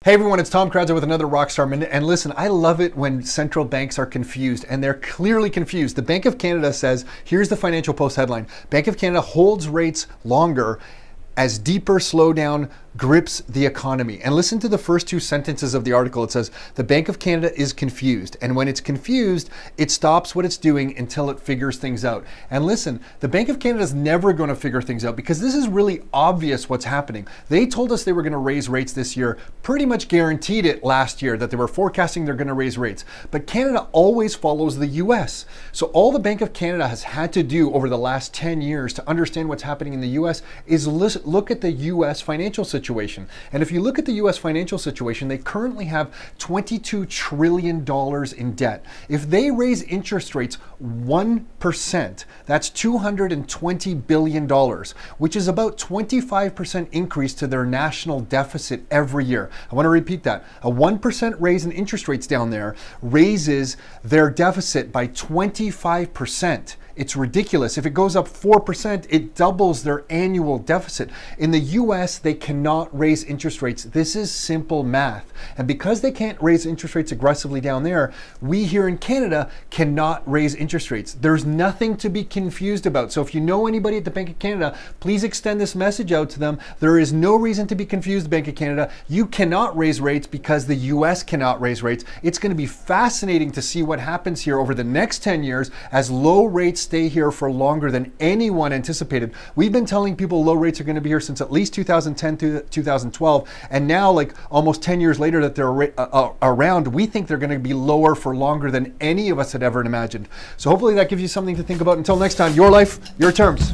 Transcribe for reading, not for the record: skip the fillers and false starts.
Hey everyone, it's Tom Kradza with another Rockstar Minute. And listen, I love it when central banks are confused, and they're clearly confused. The Bank of Canada says, here's the Financial Post headline: Bank of Canada holds rates longer as deeper slowdown grips the economy. And listen to the first two sentences of the article. It says, the Bank of Canada is confused. And when it's confused, it stops what it's doing until it figures things out. And listen, the Bank of Canada is never going to figure things out because this is really obvious what's happening. They told us they were going to raise rates this year, pretty much guaranteed it last year that they were forecasting they're going to raise rates. But Canada always follows the US. So all the Bank of Canada has had to do over the last 10 years to understand what's happening in the US is look at the US financial situation. And if you look at the US financial situation, they currently have $22 trillion in debt. If they raise interest rates 1%, that's $220 billion, which is about 25% increase to their national deficit every year. I want to repeat that. A 1% raise in interest rates down there raises their deficit by 25%. It's ridiculous. If it goes up 4%, it doubles their annual deficit. In the US, they cannot raise interest rates. This is simple math. And because they can't raise interest rates aggressively down there, we here in Canada cannot raise interest rates. There's nothing to be confused about. So if you know anybody at the Bank of Canada, please extend this message out to them. There is no reason to be confused, Bank of Canada. You cannot raise rates because the US cannot raise rates. It's going to be fascinating to see what happens here over the next 10 years as low rates stay here for longer than anyone anticipated. We've been telling people low rates are going to be here since at least 2010 to 2012, and now, like almost 10 years later that they're around, we think they're going to be lower for longer than any of us had ever imagined. So hopefully that gives you something to think about. Until next time, your life, your terms.